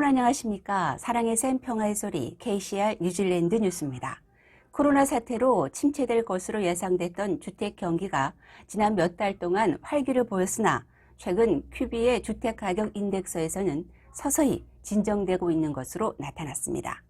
여러분 안녕하십니까? 사랑의 샘 평화의 소리 KCR 뉴질랜드 뉴스입니다. 코로나 사태로 침체될 것으로 예상됐던 주택 경기가 지난 몇 달 동안 활기를 보였으나 최근 QB의 주택가격 인덱스에서는 서서히 진정되고 있는 것으로 나타났습니다.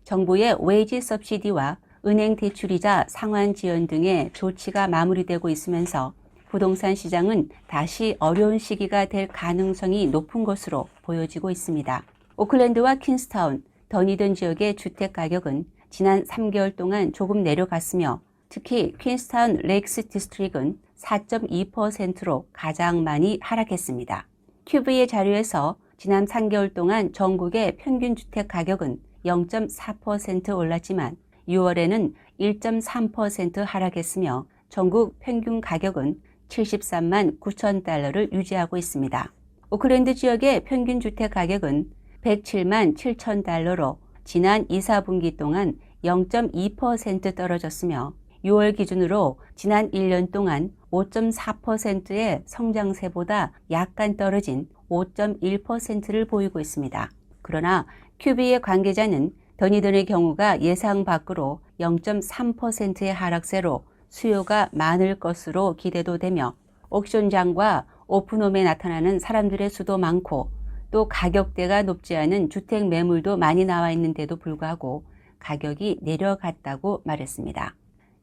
정부의 웨이지 서브시디와 은행 대출이자 상환 지원 등의 조치가 마무리되고 있으면서 부동산 시장은 다시 어려운 시기가 될 가능성이 높은 것으로 보여지고 있습니다. 오클랜드와 퀸스타운, 더니든 지역의 주택 가격은 지난 3개월 동안 조금 내려갔으며 특히 퀸스타운 레이크스 디스트릭은 4.2%로 가장 많이 하락했습니다. QB의 자료에서 지난 3개월 동안 전국의 평균 주택 가격은 0.4% 올랐지만 6월에는 1.3% 하락했으며 전국 평균 가격은 73만 9천 달러를 유지하고 있습니다. 오클랜드 지역의 평균 주택 가격은 107만 7천 달러로 지난 2, 4분기 동안 0.2% 떨어졌으며 6월 기준으로 지난 1년 동안 5.4%의 성장세보다 약간 떨어진 5.1%를 보이고 있습니다. 그러나 QB의 관계자는 더니든의 경우가 예상 밖으로 0.3%의 하락세로 수요가 많을 것으로 기대도 되며 옥션장과 오픈홈에 나타나는 사람들의 수도 많고 또 가격대가 높지 않은 주택 매물도 많이 나와 있는데도 불구하고 가격이 내려갔다고 말했습니다.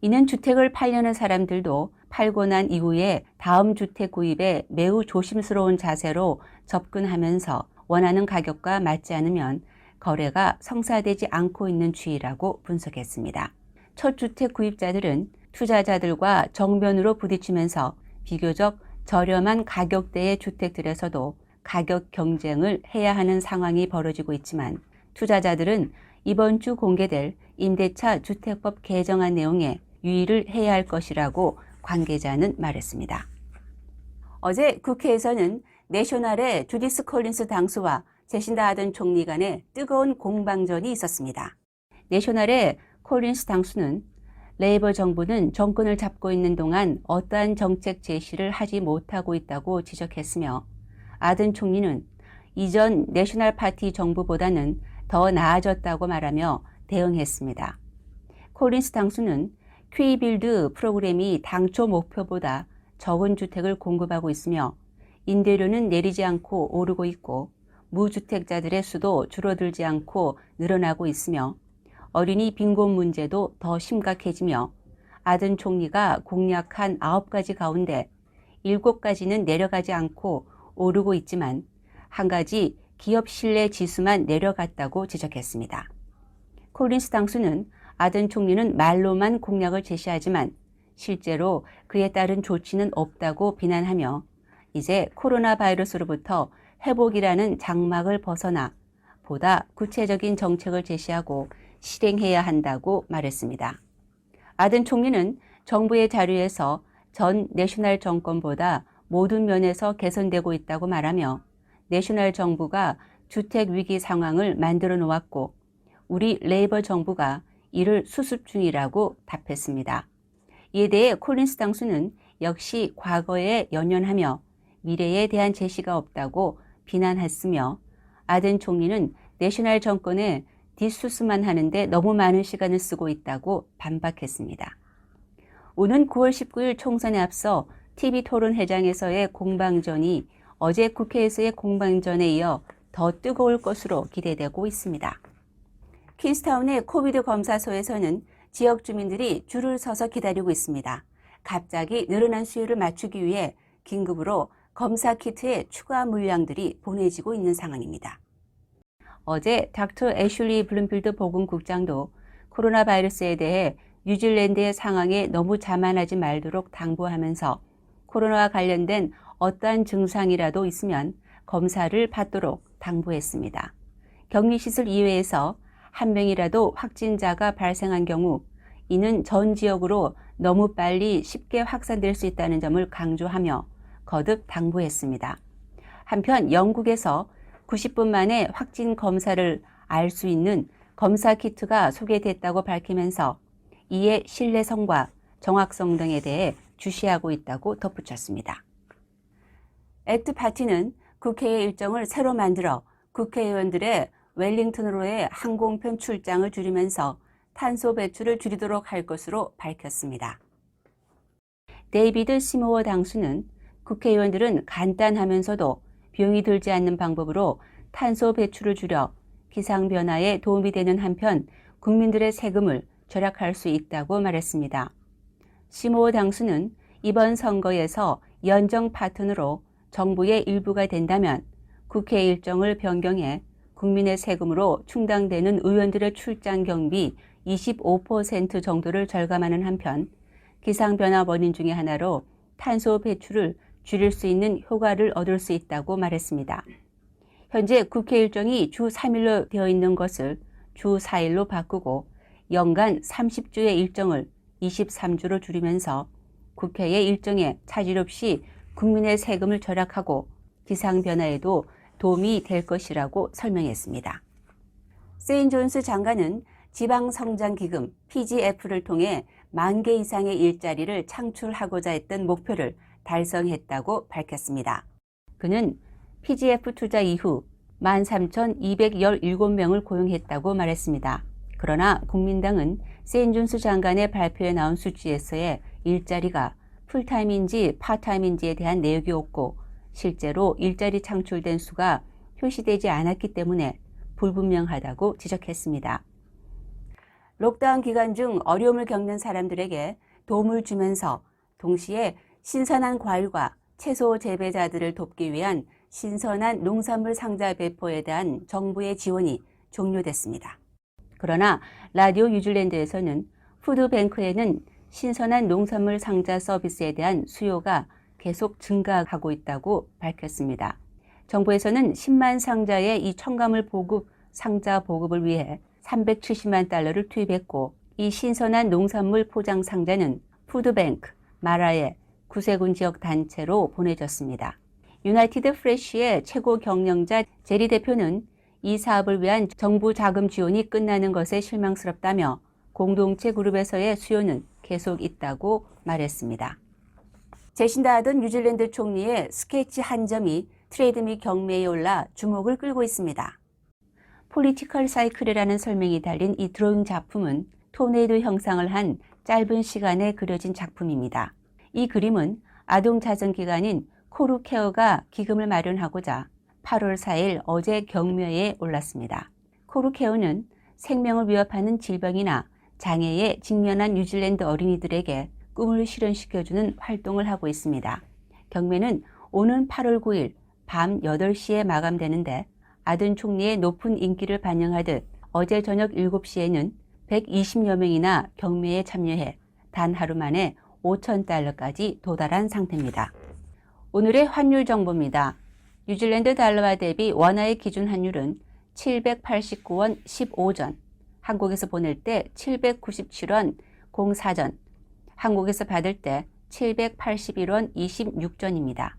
이는 주택을 팔려는 사람들도 팔고 난 이후에 다음 주택 구입에 매우 조심스러운 자세로 접근하면서 원하는 가격과 맞지 않으면 거래가 성사되지 않고 있는 추이라고 분석했습니다. 첫 주택 구입자들은 투자자들과 정면으로 부딪히면서 비교적 저렴한 가격대의 주택들에서도 가격 경쟁을 해야 하는 상황이 벌어지고 있지만 투자자들은 이번 주 공개될 임대차 주택법 개정안 내용에 유의를 해야 할 것이라고 관계자는 말했습니다. 어제 국회에서는 내셔널의 주디스 콜린스 당수와 제신다 아던 총리 간의 뜨거운 공방전이 있었습니다. 내셔널의 콜린스 당수는 레이버 정부는 정권을 잡고 있는 동안 어떠한 정책 제시를 하지 못하고 있다고 지적했으며 아든 총리는 이전 내셔널 파티 정부보다는 더 나아졌다고 말하며 대응했습니다. 콜린스 당수는 퀴빌드 프로그램이 당초 목표보다 적은 주택을 공급하고 있으며 임대료는 내리지 않고 오르고 있고 무주택자들의 수도 줄어들지 않고 늘어나고 있으며 어린이 빈곤 문제도 더 심각해지며 아든 총리가 공약한 9가지 가운데 7가지는 내려가지 않고 오르고 있지만 한 가지 기업 신뢰 지수만 내려갔다고 지적했습니다. 콜린스 당수는 아든 총리는 말로만 공약을 제시하지만 실제로 그에 따른 조치는 없다고 비난하며 이제 코로나 바이러스로부터 회복이라는 장막을 벗어나 보다 구체적인 정책을 제시하고 실행해야 한다고 말했습니다. 아든 총리는 정부의 자료에서 전 내셔널 정권보다 모든 면에서 개선되고 있다고 말하며 내셔널 정부가 주택 위기 상황을 만들어 놓았고 우리 레이버 정부가 이를 수습 중이라고 답했습니다. 이에 대해 콜린스 당수는 역시 과거에 연연하며 미래에 대한 제시가 없다고 비난했으며 아든 총리는 내셔널 정권에 뒷수습만 하는데 너무 많은 시간을 쓰고 있다고 반박했습니다. 오는 9월 19일 총선에 앞서 TV토론회장에서의 공방전이 어제 국회에서의 공방전에 이어 더 뜨거울 것으로 기대되고 있습니다. 퀸스타운의 코비드 검사소에서는 지역 주민들이 줄을 서서 기다리고 있습니다. 갑자기 늘어난 수요를 맞추기 위해 긴급으로 검사 키트의 추가 물량들이 보내지고 있는 상황입니다. 어제 닥터 애슐리 블룸필드 보건국장도 코로나 바이러스에 대해 뉴질랜드의 상황에 너무 자만하지 말도록 당부하면서 코로나와 관련된 어떠한 증상이라도 있으면 검사를 받도록 당부했습니다. 격리시설 이외에서 한 명이라도 확진자가 발생한 경우 이는 전 지역으로 너무 빨리 쉽게 확산될 수 있다는 점을 강조하며 거듭 당부했습니다. 한편 영국에서 90분 만에 확진 검사를 알 수 있는 검사 키트가 소개됐다고 밝히면서 이의 신뢰성과 정확성 등에 대해 주시하고 있다고 덧붙였습니다. 액트 파티는 국회의 일정을 새로 만들어 국회의원들의 웰링턴으로의 항공편 출장을 줄이면서 탄소 배출을 줄이도록 할 것으로 밝혔습니다. 데이비드 시모어 당수는 국회의원들은 간단하면서도 비용이 들지 않는 방법으로 탄소 배출을 줄여 기상변화에 도움이 되는 한편 국민들의 세금을 절약할 수 있다고 말했습니다. 시모어 당수는 이번 선거에서 연정 파트너로 정부의 일부가 된다면 국회 일정을 변경해 국민의 세금으로 충당되는 의원들의 출장 경비 25% 정도를 절감하는 한편 기상변화 원인 중의 하나로 탄소 배출을 줄일 수 있는 효과를 얻을 수 있다고 말했습니다. 현재 국회 일정이 주 3일로 되어 있는 것을 주 4일로 바꾸고 연간 30주의 일정을 23주로 줄이면서 국회의 일정에 차질 없이 국민의 세금을 절약하고 기상변화에도 도움이 될 것이라고 설명했습니다. 세인 존스 장관은 지방성장기금 PGF를 통해 10,000개 이상의 일자리를 창출하고자 했던 목표를 달성했다고 밝혔습니다. 그는 PGF 투자 이후 13,217명을 고용했다고 말했습니다. 그러나 국민당은 세인 존스 장관의 발표에 나온 수치에서의 일자리가 풀타임인지 파타임인지에 대한 내역이 없고 실제로 일자리 창출된 수가 표시되지 않았기 때문에 불분명하다고 지적했습니다. 록다운 기간 중 어려움을 겪는 사람들에게 도움을 주면서 동시에 신선한 과일과 채소 재배자들을 돕기 위한 신선한 농산물 상자 배포에 대한 정부의 지원이 종료됐습니다. 그러나 라디오 뉴질랜드에서는 푸드뱅크에는 신선한 농산물 상자 서비스에 대한 수요가 계속 증가하고 있다고 밝혔습니다. 정부에서는 10만 상자의 이 첨가물 보급 상자 보급을 위해 $370만 달러를 투입했고 이 신선한 농산물 포장 상자는 푸드뱅크 마라의 구세군 지역 단체로 보내졌습니다. 유나이티드 프레쉬의 최고 경영자 제리 대표는 이 사업을 위한 정부 자금 지원이 끝나는 것에 실망스럽다며 공동체 그룹에서의 수요는 계속 있다고 말했습니다. 재신다하던 뉴질랜드 총리의 스케치 한 점이 트레이드 및 경매에 올라 주목을 끌고 있습니다. 폴리티컬 사이클이라는 설명이 달린 이 드로잉 작품은 토네이도 형상을 한 짧은 시간에 그려진 작품입니다. 이 그림은 아동자선기관인 코르케어가 기금을 마련하고자 8월 4일 어제 경매에 올랐습니다. 코르케어는 생명을 위협하는 질병이나 장애에 직면한 뉴질랜드 어린이들에게 꿈을 실현시켜주는 활동을 하고 있습니다. 경매는 오는 8월 9일 밤 8시에 마감되는데 아든 총리의 높은 인기를 반영하듯 어제 저녁 7시에는 120여 명이나 경매에 참여해 단 하루 만에 $5,000까지 도달한 상태입니다. 오늘의 환율 정보입니다. 뉴질랜드 달러와 대비 원화의 기준 환율은 789원 15전, 한국에서 보낼 때 797원 04전, 한국에서 받을 때 781원 26전입니다.